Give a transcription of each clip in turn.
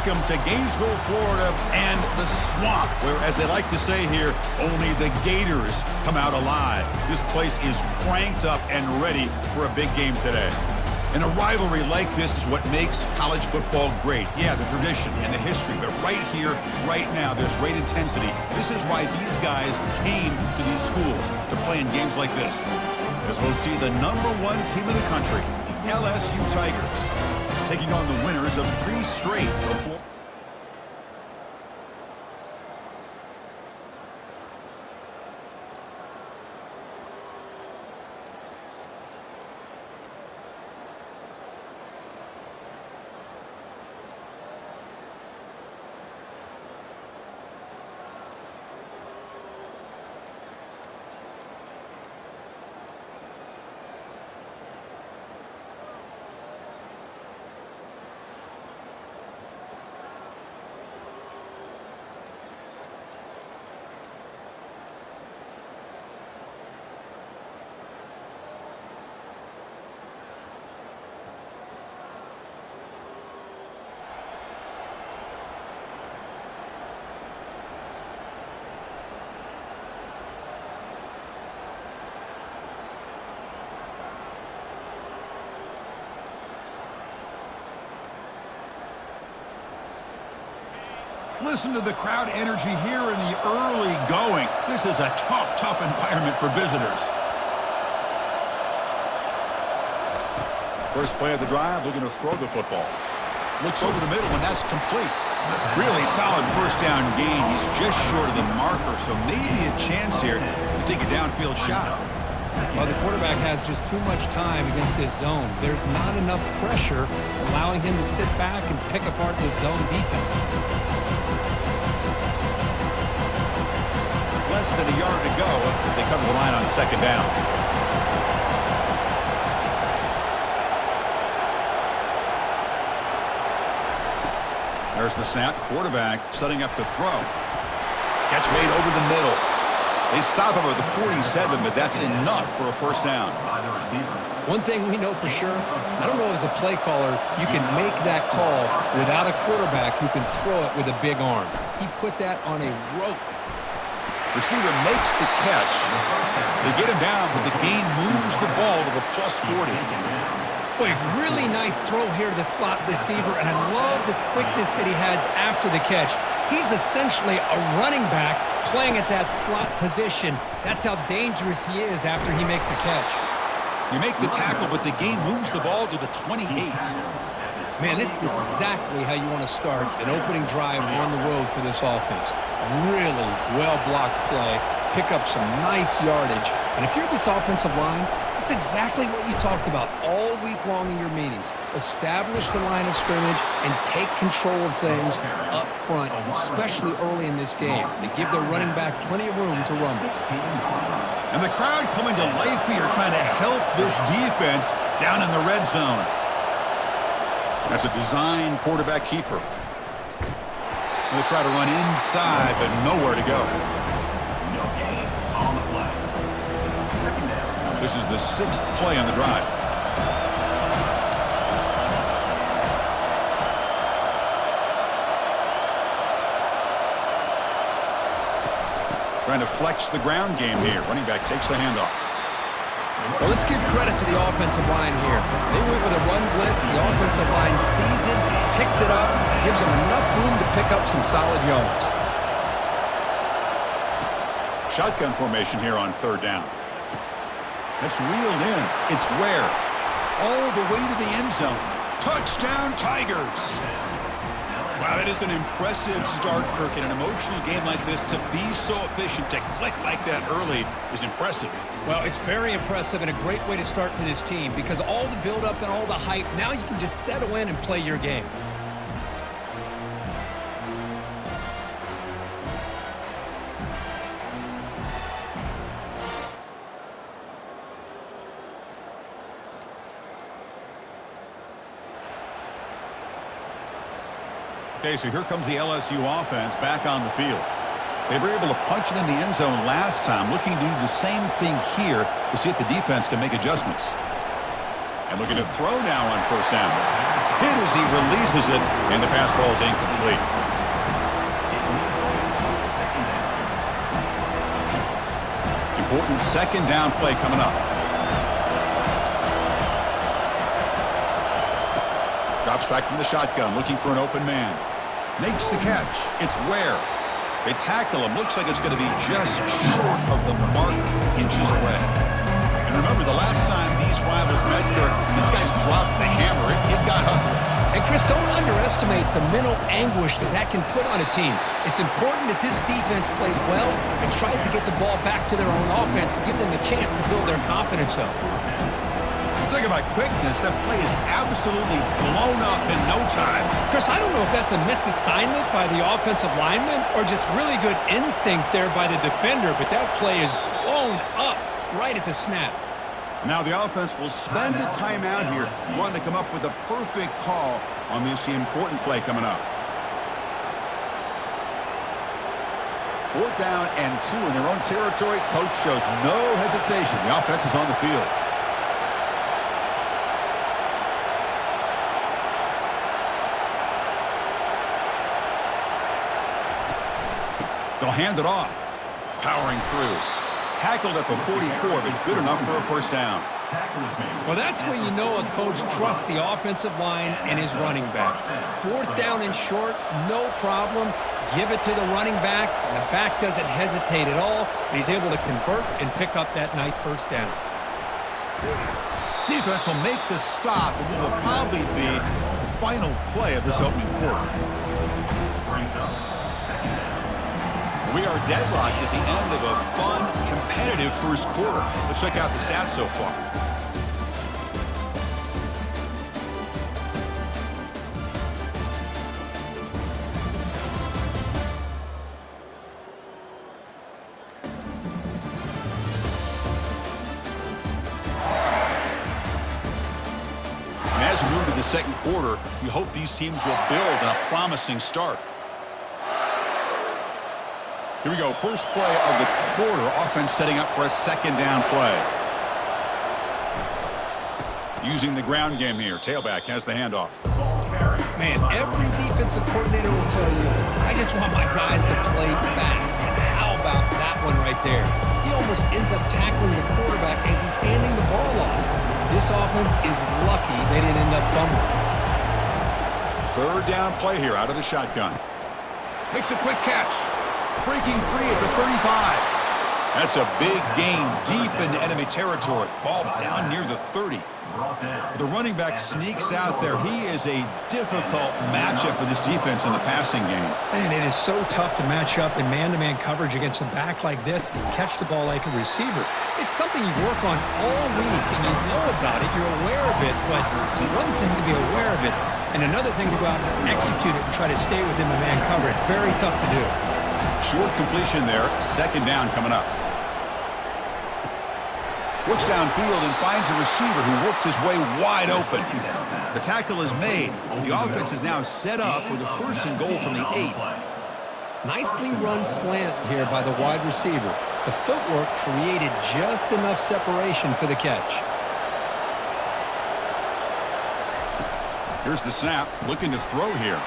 Welcome to Gainesville, Florida, and the swamp, where, as they like to say here, only the Gators come out alive. This place is cranked up and ready for a big game today. And a rivalry like this is what makes college football great. Yeah, the tradition and the history, but right here, right now, there's great intensity. This is why these guys came to these schools to play in games like this. As we'll see the #1 team in the country, the LSU Tigers, taking on the winners of 3 straight before. Listen to the crowd energy here in the early going. This is a tough environment for visitors. First play of the drive, looking to throw the football. Looks over the middle, and that's complete. Really solid first down gain. He's just short of the marker, so maybe a chance here to take a downfield shot. Well, the quarterback has just too much time against this zone. There's not enough pressure to allowing him to sit back and pick apart this zone defense. Less than a yard to go as they cover the line on second down. There's the snap. Quarterback setting up the throw. Catch made over the middle. They stop him at the 47, but that's enough for a first down. One thing we know for sure, I don't know as a play caller, you can make that call without a quarterback who can throw it with a big arm. He put that on a rope. Receiver makes the catch. They get him down, but the gain moves the ball to the +40. Boy, really nice throw here to the slot receiver, and I love the quickness that he has after the catch. He's essentially a running back playing at that slot position. That's how dangerous he is after he makes a catch. You make the tackle, but the gain moves the ball to the 28. Man, this is exactly how you want to start an opening drive on the road for this offense. Really well-blocked play, pick up some nice yardage. And if you're this offensive line, this is exactly what you talked about all week long in your meetings. Establish the line of scrimmage and take control of things up front, especially early in this game. They give their running back plenty of room to rumble. And the crowd coming to life here, trying to help this defense down in the red zone. That's a design quarterback keeper. They'll try to run inside, but nowhere to go. This is the 6th play on the drive. Trying to flex the ground game here. Running back takes the handoff. Well, let's give credit to the offensive line here. They went with a run blitz. The offensive line sees it, picks it up, gives them enough room to pick up some solid yards. Shotgun formation here on 3rd down. That's reeled in. It's where? All the way to the end zone. Touchdown, Tigers! Wow, that is an impressive start, Kirk. In an emotional game like this, to be so efficient, to click like that early is impressive. Well, it's very impressive and a great way to start for this team because all the build-up and all the hype, now you can just settle in and play your game. Okay, so here comes the LSU offense back on the field. They were able to punch it in the end zone last time, looking to do the same thing here to see if the defense can make adjustments. And looking to throw now on 1st down. hit as he releases it, and the pass ball is incomplete. Important second down play coming up. Drops back from the shotgun, looking for an open man. Makes the catch. It's Ware. They tackle him. Looks like it's going to be just short of the mark, inches away. And remember, the last time these rivals met, Kirk, these guys dropped the hammer. It got ugly. And, Chris, don't underestimate the mental anguish that can put on a team. It's important that this defense plays well and tries to get the ball back to their own offense to give them a chance to build their confidence up. Talk about quickness. That play is absolutely blown up in no time. Chris, I don't know if that's a misassignment by the offensive lineman or just really good instincts there by the defender, but that play is blown up right at the snap. Now the offense will spend a timeout here, wanting to come up with a perfect call on this important play coming up. 4th down and 2 in their own territory. Coach shows no hesitation. The offense is on the field. They'll hand it off. Powering through. Tackled at the 44, but good enough for a first down. Well, that's when you know a coach trusts the offensive line and his running back. 4th down and short, no problem. Give it to the running back, and the back doesn't hesitate at all. And he's able to convert and pick up that nice first down. Defense will make the stop, and what will probably be the final play of this opening quarter. We are deadlocked at the end of a fun, competitive first quarter. Let's check out the stats so far. And as we move to the second quarter, we hope these teams will build on a promising start. Here we go, first play of the quarter. Offense setting up for a second down play. Using the ground game here. Tailback has the handoff. Man, every defensive coordinator will tell you, I just want my guys to play fast. And how about that one right there? He almost ends up tackling the quarterback as he's handing the ball off. This offense is lucky they didn't end up fumbling. 3rd down play here out of the shotgun. Makes a quick catch. Breaking free at the 35. That's a big gain deep into enemy territory. Ball down near the 30. The running back sneaks out there. He is a difficult matchup for this defense in the passing game. Man, it is so tough to match up in man-to-man coverage against a back like this and catch the ball like a receiver. It's something you work on all week, and you know about it. You're aware of it, but it's one thing to be aware of it, and another thing to go out and execute it and try to stay within the man coverage. Very tough to do. Short completion there. Second down coming up. Looks downfield and finds a receiver who worked his way wide open. The tackle is made. The offense is now set up with a 1st and goal from the 8. Nicely run slant here by the wide receiver. The footwork created just enough separation for the catch. Here's the snap. Looking to throw here.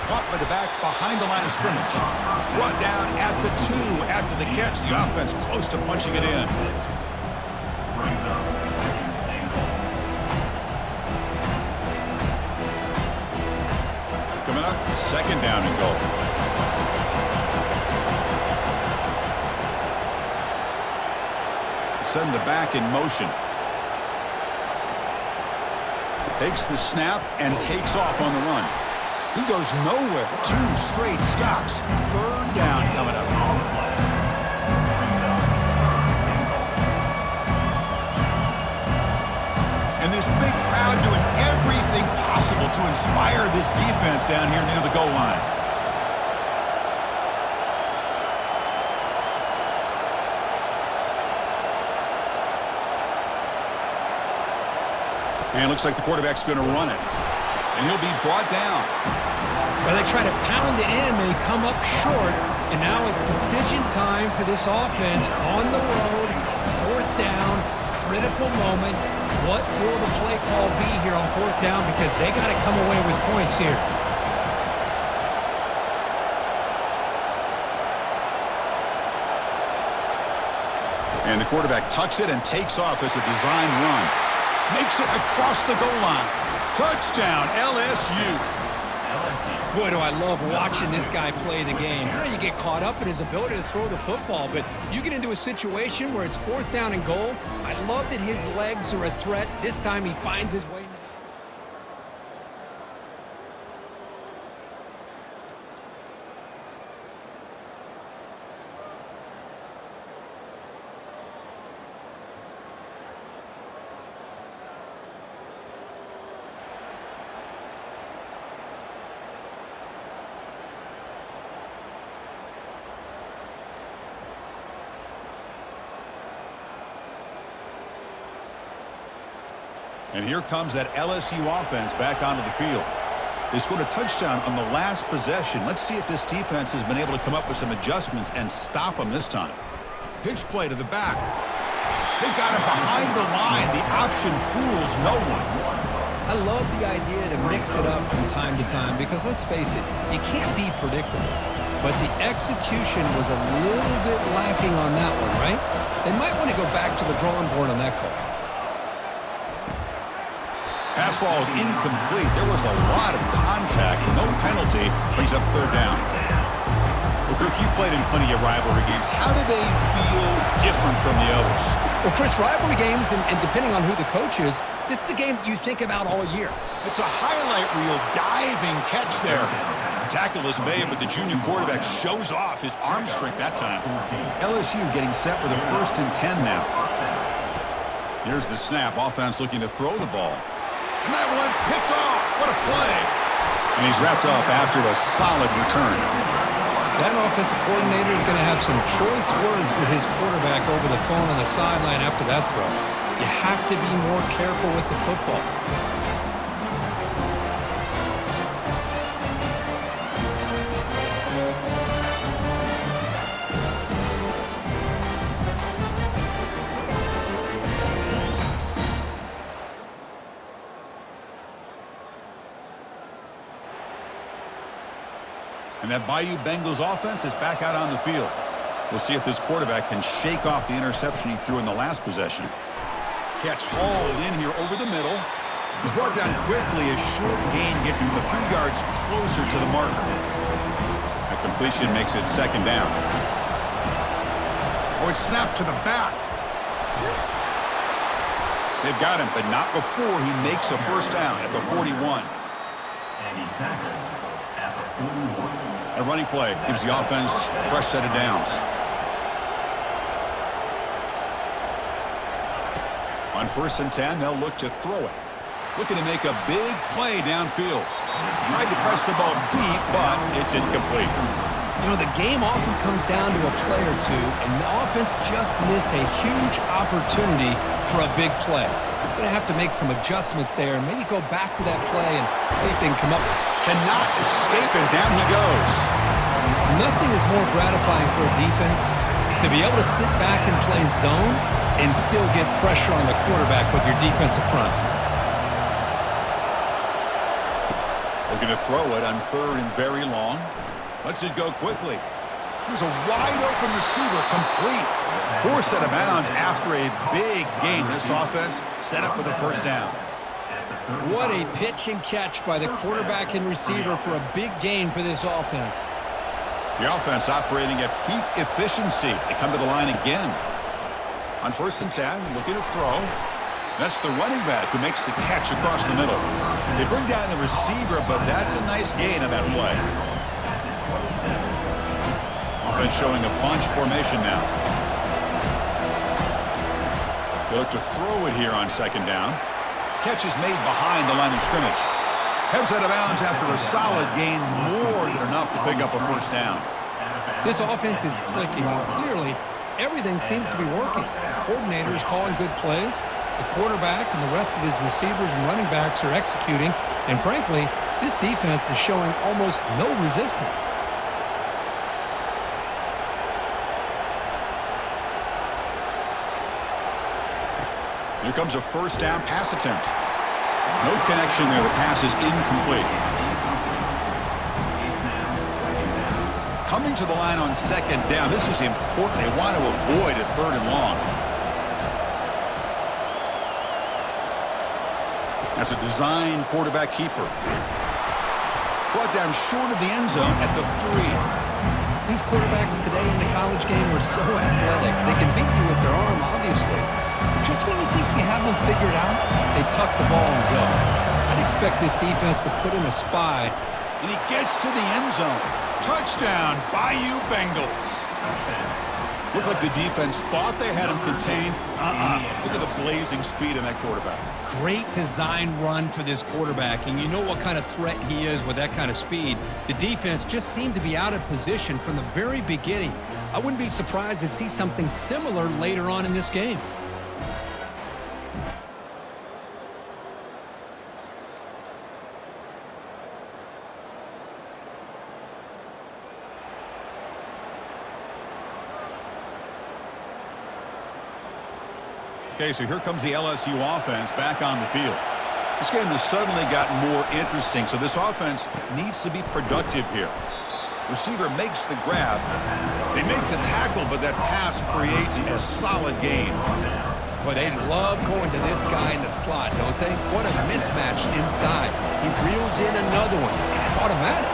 Caught by the back behind the line of scrimmage. Brought down at the 2 after the catch. The offense close to punching it in. Coming up, second down and goal. Send the back in motion. Takes the snap and takes off on the run. He goes nowhere. 2 straight stops. 3rd down coming up. And this big crowd doing everything possible to inspire this defense down here near the goal line. And it looks like the quarterback's going to run it. And he'll be brought down. Well, they try to pound it in. They come up short. And now it's decision time for this offense on the road. 4th down, critical moment. What will the play call be here on 4th down? Because they got to come away with points here. And the quarterback tucks it and takes off as a design run. Makes it across the goal line. Touchdown, LSU. Boy, do I love watching this guy play the game. You know, you get caught up in his ability to throw the football, but you get into a situation where it's 4th down and goal. I love that his legs are a threat. This time he finds his way. And here comes that LSU offense back onto the field. They scored a touchdown on the last possession. Let's see if this defense has been able to come up with some adjustments and stop them this time. Pitch play to the back. They've got it behind the line. The option fools no one. I love the idea to mix it up from time to time because, let's face it, it can't be predictable. But the execution was a little bit lacking on that one, right? They might want to go back to the drawing board on that call. Pass ball is incomplete. There was a lot of contact. No penalty. Brings up 3rd down. Well, Kirk, you played in plenty of rivalry games. How do they feel different from the others? Well, Chris, rivalry games, and depending on who the coach is, this is a game you think about all year. It's a highlight reel diving catch there. The tackle is made, but the junior quarterback shows off his arm strength that time. LSU getting set with a 1st and 10 now. Here's the snap. Offense looking to throw the ball. And that one's picked off. What a play. And he's wrapped up after a solid return. That offensive coordinator is going to have some choice words for his quarterback over the phone on the sideline after that throw. You have to be more careful with the football. And that Bayou Bengals offense is back out on the field. We'll see if this quarterback can shake off the interception he threw in the last possession. Catch hauled in here over the middle. He's brought down quickly as short gain gets them a few yards closer to the marker. A completion makes it 2nd down. Oh, it's snapped to the back. They've got him, but not before he makes a 1st down at the 41. And he's tackled at the 41. A running play gives the offense a fresh set of downs. On 1st and 10, they'll look to throw it. Looking to make a big play downfield. Tried to press the ball deep, but it's incomplete. You know, the game often comes down to a play or two, and the offense just missed a huge opportunity for a big play. They're going to have to make some adjustments there and maybe go back to that play and see if they can come up. Cannot escape, and down he goes. Nothing is more gratifying for a defense to be able to sit back and play zone and still get pressure on the quarterback with your defensive front. Looking to throw it on 3rd and very long. Lets it go quickly. There's a wide-open receiver, complete. 4 set of bounds after a big gain. This offense set up with a 1st down. What a pitch and catch by the quarterback and receiver for a big gain for this offense. The offense operating at peak efficiency. They come to the line again. On 1st and 10, looking to throw. That's the running back who makes the catch across the middle. They bring down the receiver, but that's a nice gain on that play. Offense showing a bunch formation now. They look to throw it here on 2nd down. Catch is made behind the line of scrimmage. Heads out of bounds after a solid gain, more than enough to pick up a 1st down. This offense is clicking, and clearly everything seems to be working. The coordinator is calling good plays. The quarterback and the rest of his receivers and running backs are executing. And frankly, this defense is showing almost no resistance. Here comes a first down pass attempt. No connection there. The pass is incomplete. Coming to the line on second down. This is important. They want to avoid a third and long. That's a design quarterback keeper. Brought down short of the end zone at the 3. These quarterbacks today in the college game are so athletic. They can beat you with their arm, obviously. Just when you think you have them figured out, they tuck the ball and go. I'd expect this defense to put in a spy. And he gets to the end zone. Touchdown, Bayou Bengals. Looked like the defense thought they had him contained. Look at the blazing speed in that quarterback. Great design run for this quarterback, and you know what kind of threat he is with that kind of speed. The defense just seemed to be out of position from the very beginning. I wouldn't be surprised to see something similar later on in this game. Okay, so here comes the LSU offense back on the field. This game has suddenly gotten more interesting, so this offense needs to be productive here. Receiver makes the grab. They make the tackle, but that pass creates a solid gain. Boy, they love going to this guy in the slot, don't they? What a mismatch inside. He reels in another one. This guy's automatic.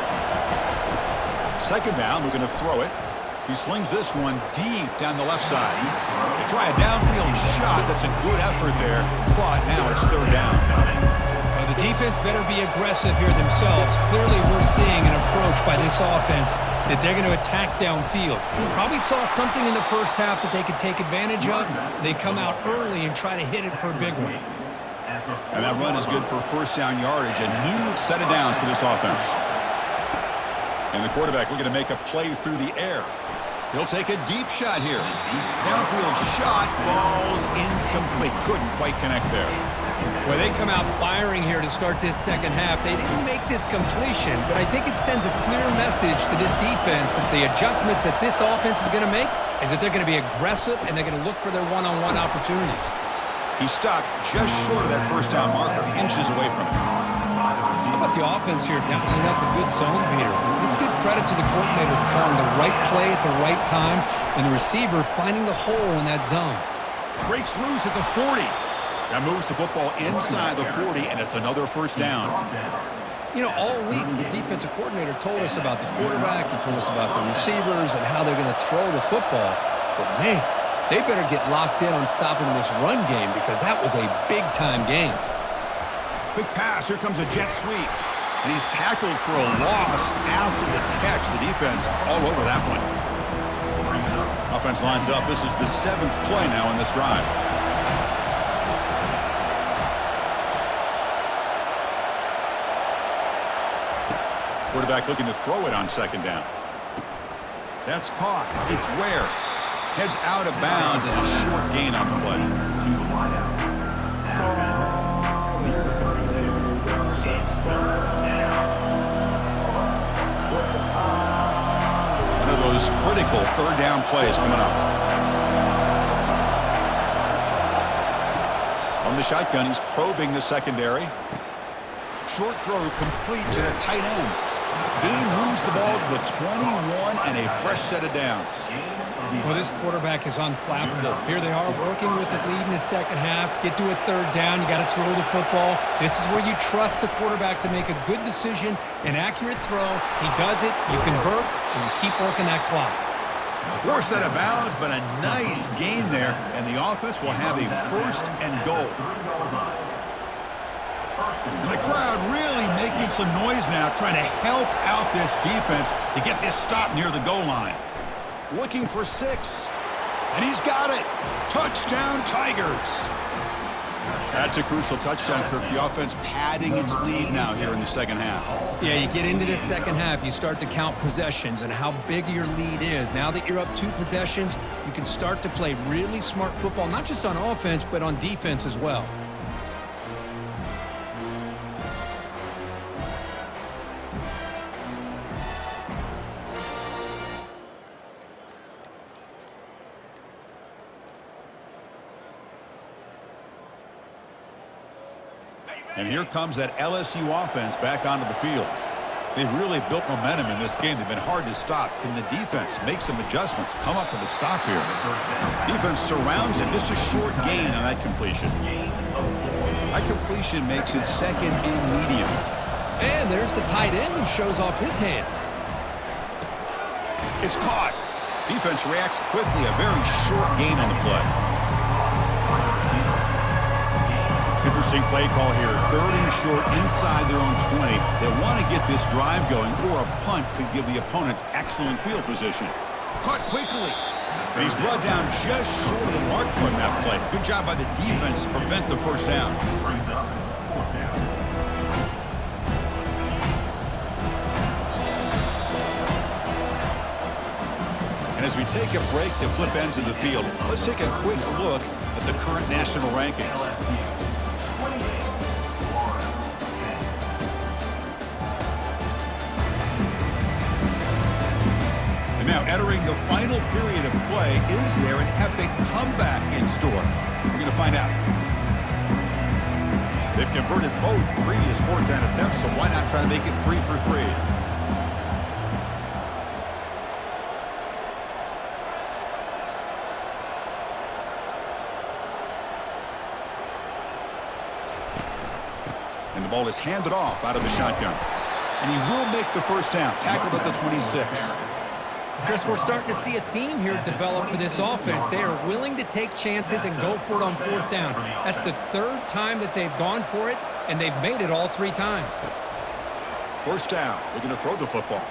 Second down, we're going to throw it. He slings this one deep down the left side. They try a downfield shot. That's a good effort there, but now it's third down. Well, the defense better be aggressive here themselves. Clearly, we're seeing an approach by this offense that they're going to attack downfield. Probably saw something in the first half that they could take advantage of. They come out early and try to hit it for a big one. And that run is good for first down yardage. A new set of downs for this offense. And the quarterback looking to make a play through the air. He'll take a deep shot here. Downfield shot falls incomplete. Couldn't quite connect there. Well, they come out firing here to start this second half. They didn't make this completion, but I think it sends a clear message to this defense that the adjustments that this offense is going to make is that they're going to be aggressive and they're going to look for their one-on-one opportunities. He stopped just short of that first down marker, inches away from it. How about the offense here dialing up a good zone beater? Let's give credit to the coordinator for calling the right play at the right time and the receiver finding the hole in that zone. Breaks loose at the 40. That moves the football inside the 40, and it's another first down. You know, all week the defensive coordinator told us about the quarterback. He told us about the receivers and how they're going to throw the football. But, man, they better get locked in on stopping this run game because that was a big-time game. Quick pass. Here comes a jet sweep. And he's tackled for a loss after the catch. The defense all over that one. Offense lines up. This is the 7th play now in this drive. Quarterback looking to throw it on second down. That's caught. It's Ware. Heads out of bounds as a short gain on the play. Those critical third down plays coming up. On the shotgun, he's probing the secondary. Short throw complete to the tight end. Gain moves the ball to the 21 and a fresh set of downs. Well, this quarterback is unflappable. Here they are working with the lead in the second half. Get to a third down. You got to throw the football. This is where you trust the quarterback to make a good decision, an accurate throw. He does it, you convert, and you keep working that clock. Poor set of bounds, but a nice gain there, and the offense will have a first and goal. And the crowd really making some noise now, trying to help out this defense to get this stop near the goal line. Looking for 6, and he's got it. Touchdown, Tigers. That's a crucial touchdown, Kirk. The offense padding its lead now here in the second half. Yeah, you get into this second half, you start to count possessions and how big your lead is. Now that you're up 2 possessions, you can start to play really smart football, not just on offense, but on defense as well. And here comes that LSU offense back onto the field. They've really built momentum in this game. They've been hard to stop. Can the defense make some adjustments, come up with a stop here? Defense surrounds him. Just a short gain on that completion. That completion makes it second and medium. And there's the tight end who shows off his hands. It's caught. Defense reacts quickly. A very short gain on the play. Interesting play call here. Third and short inside their own 20. They want to get this drive going, or a punt could give the opponents excellent field position. Caught quickly. And he's brought down just short of the mark on that play. Good job by the defense to prevent the first down. And as we take a break to flip ends of the field, let's take a quick look at the current national rankings. And now entering the final period of play, is there an epic comeback in store? We're going to find out. They've converted both previous fourth down attempts, so why not try to make it 3 for 3? And the ball is handed off out of the shotgun. And he will make the first down, tackled at the 26. Chris, we're starting to see a theme here develop for this offense. They are willing to take chances and go for it on fourth down. That's the third time that they've gone for it, and they've made it all 3 times. First down. They're going to throw the football.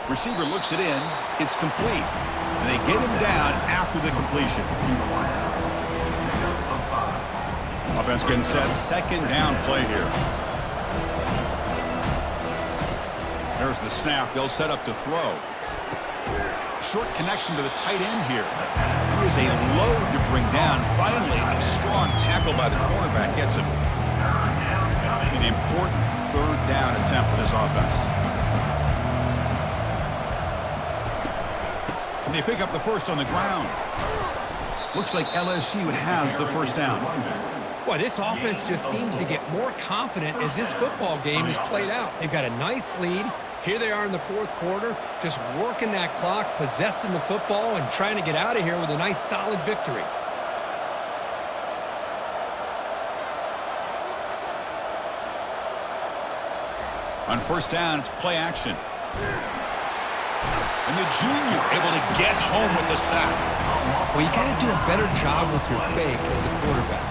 Receiver looks it in. It's complete. And they get him down after the completion. Offense getting set. Second down play here. There's the snap. They'll set up to throw. Short connection to the tight end here. He is a load to bring down. Finally, a strong tackle by the cornerback gets him. An important third down attempt for this offense. Can they pick up the first on the ground? Looks like LSU has the first down. Boy, this offense just seems to get more confident as this football game is played out. They've got a nice lead. Here they are in the fourth quarter, just working that clock, possessing the football, and trying to get out of here with a nice, solid victory. On first down, it's play action. And the junior able to get home with the sack. Well, you got to do a better job with your fake as the quarterback.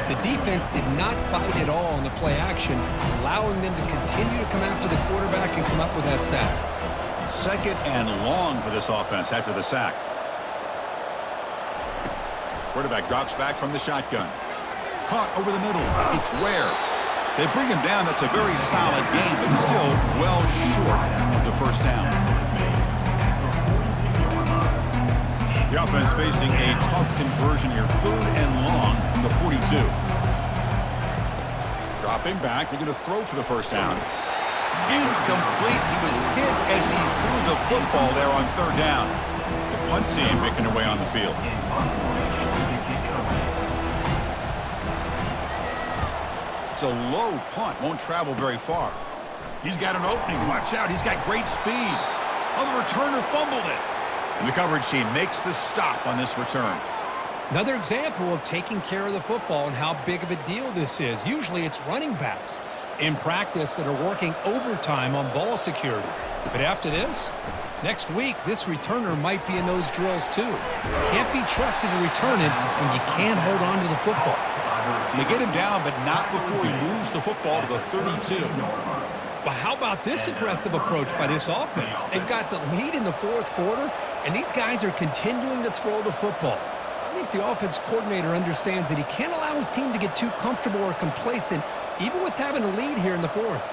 The defense did not bite at all on the play action, allowing them to continue to come after the quarterback and come up with that sack. Second and long for this offense after the sack. Quarterback drops back from the shotgun. Caught over the middle. It's Ware. They bring him down. That's a very solid game, but still well short of the first down. The offense facing a tough conversion here. Third and long from the 42. Dropping back. They're going to throw for the first down. Incomplete. He was hit as he threw the football there on third down. The punt team making their way on the field. It's a low punt. Won't travel very far. He's got an opening. Watch out. He's got great speed. Oh, the returner fumbled it. And the coverage team makes the stop on this return. Another example of taking care of the football and how big of a deal this is. Usually it's running backs in practice that are working overtime on ball security. But after this, next week, this returner might be in those drills too. Can't be trusted to return it when you can't hold on to the football. They get him down, but not before he moves the football to the 32. But how about this aggressive approach by this offense? They've got the lead in the fourth quarter, and these guys are continuing to throw the football. I think the offense coordinator understands that he can't allow his team to get too comfortable or complacent, even with having a lead here in the fourth.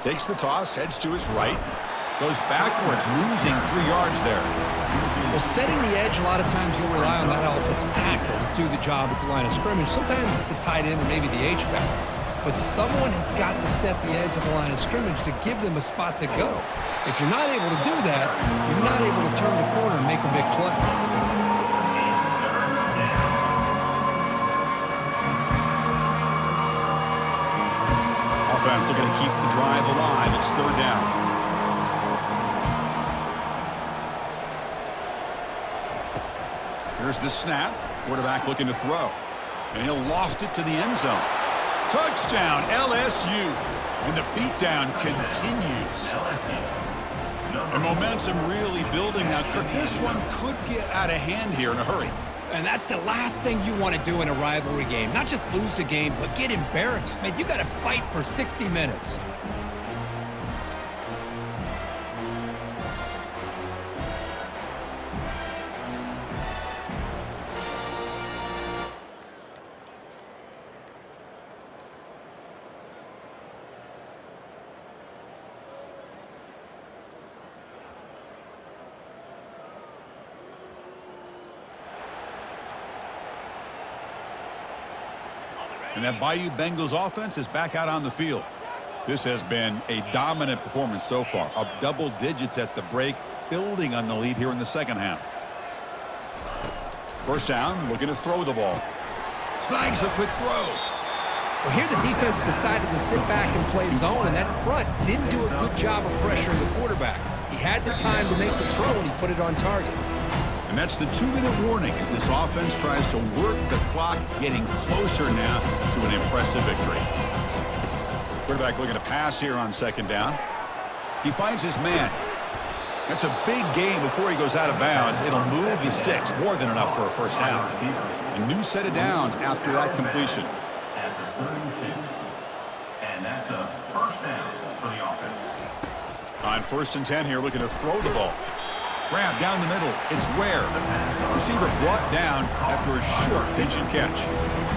Takes the toss, heads to his right, goes backwards, losing 3 yards there. Well, setting the edge, a lot of times you'll rely on that offensive tackle to do the job at the line of scrimmage. Sometimes it's the tight end or maybe the H-back. But someone has got to set the edge of the line of scrimmage to give them a spot to go. If you're not able to do that, you're not able to turn the corner and make a big play. offense looking to keep the drive alive. It's third down. Here's the snap. Quarterback looking to throw. And he'll loft it to the end zone. Touchdown, LSU. And the beatdown continues. And momentum really building now. Kirk, this one could get out of hand here in a hurry. And that's the last thing you want to do in a rivalry game. Not just lose the game, but get embarrassed. Man, you got to fight for 60 minutes. And that Bayou Bengals offense is back out on the field. This has been a dominant performance so far. Up double digits at the break, building on the lead here in the second half. First down, looking to throw the ball. Snags the quick throw. Well, here the defense decided to sit back and play zone, and that front didn't do a good job of pressuring the quarterback. He had the time to make the throw, and he put it on target. And that's the 2-minute warning as this offense tries to work the clock, getting closer now to an impressive victory. Quarterback looking to pass here on second down. He finds his man. That's a big gain before he goes out of bounds. It'll move the sticks, more than enough for a first down. A new set of downs after that completion. At the 32. And that's a first down for the offense. On 1st and 10 here, looking to throw the ball. Grab down the middle. It's Ware. Receiver brought down after a short pitch and catch.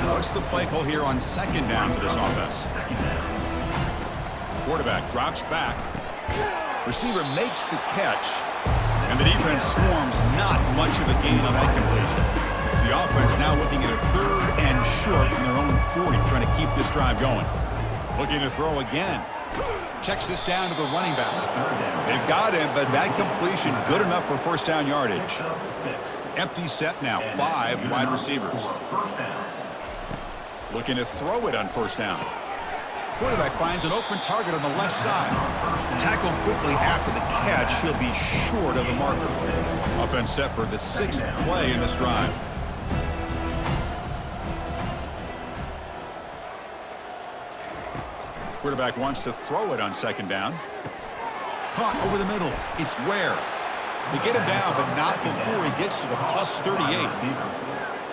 What's the play call here on second down for this offense? Quarterback drops back. Receiver makes the catch. And the defense swarms, not much of a gain on that completion. The offense now looking at a 3rd and short from their own 40, trying to keep this drive going. Looking to throw again. Checks this down to the running back. They've got him, but that completion good enough for first down yardage. Empty set now, 5 wide receivers. Looking to throw it on first down. Quarterback finds an open target on the left side. Tackled quickly after the catch. He'll be short of the marker. Offense set for the 6th play in this drive. Quarterback wants to throw it on second down. Caught over the middle. It's Ware. They get him down, but not before he gets to the plus 38.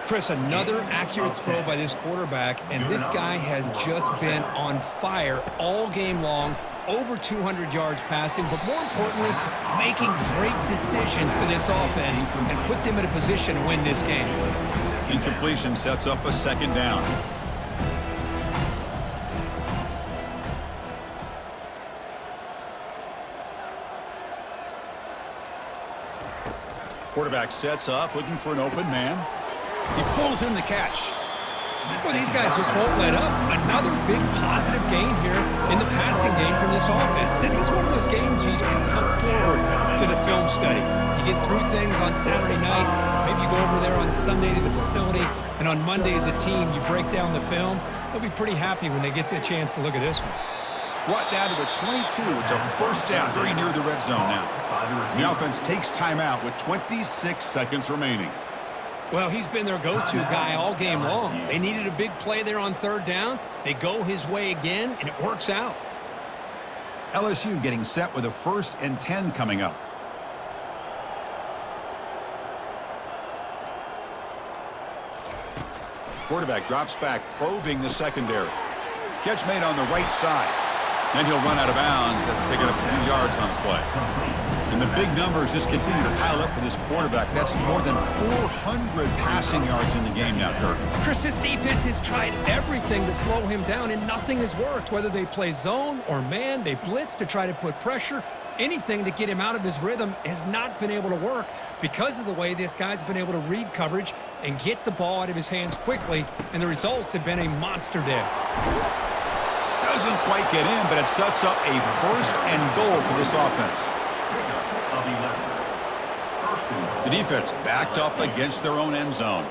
Chris, another accurate throw by this quarterback, and this guy has just been on fire all game long. Over 200 yards passing, but more importantly, making great decisions for this offense and put them in a position to win this game. Incompletion sets up a second down. Quarterback sets up, looking for an open man. He pulls in the catch. Well, these guys just won't let up. Another big positive gain here in the passing game from this offense. This is one of those games where you kind of look forward to the film study. You get through things on Saturday night. Maybe you go over there on Sunday to the facility, and on Monday as a team, you break down the film. They'll be pretty happy when they get the chance to look at this one. Brought down to the 22. It's a first down, very near the red zone now. The offense takes timeout with 26 seconds remaining. Well, he's been their go-to guy all game long. They needed a big play there on third down. They go his way again, and it works out. LSU getting set with a 1st and 10 coming up. Quarterback drops back, probing the secondary. Catch made on the right side. Then he'll run out of bounds after picking up a few yards on the play. And the big numbers just continue to pile up for this quarterback. That's more than 400 passing yards in the game now, Kirk. Chris, this defense has tried everything to slow him down, and nothing has worked. Whether they play zone or man, they blitz to try to put pressure. Anything to get him out of his rhythm has not been able to work because of the way this guy's been able to read coverage and get the ball out of his hands quickly, and the results have been a monster day. Doesn't quite get in, but it sets up a 1st and goal for this offense. The defense backed up against their own end zone.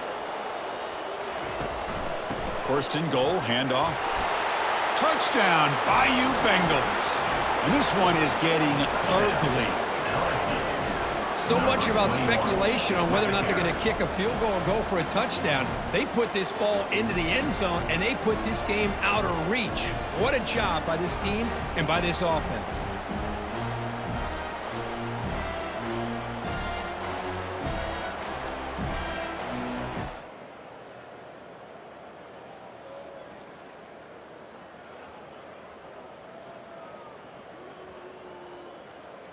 1st and goal, handoff. Touchdown, Bayou Bengals. And this one is getting ugly. So much about speculation on whether or not they're going to kick a field goal or go for a touchdown. They put this ball into the end zone, and they put this game out of reach. What a job by this team and by this offense.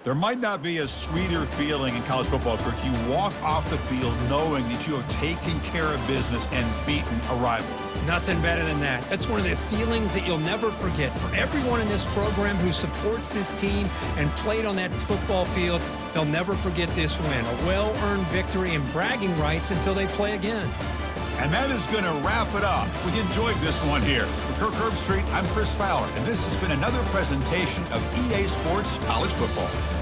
There might not be a sweeter feeling in college football, Kirk. You walk off the field knowing that you have taken care of business and beaten a rival. Nothing better than that. That's one of the feelings that you'll never forget. For everyone in this program who supports this team and played on that football field, they'll never forget this win. A well-earned victory and bragging rights until they play again. And that is going to wrap it up. We enjoyed this one here. For Kirk Herbstreit, I'm Chris Fowler, and this has been another presentation of EA Sports College Football.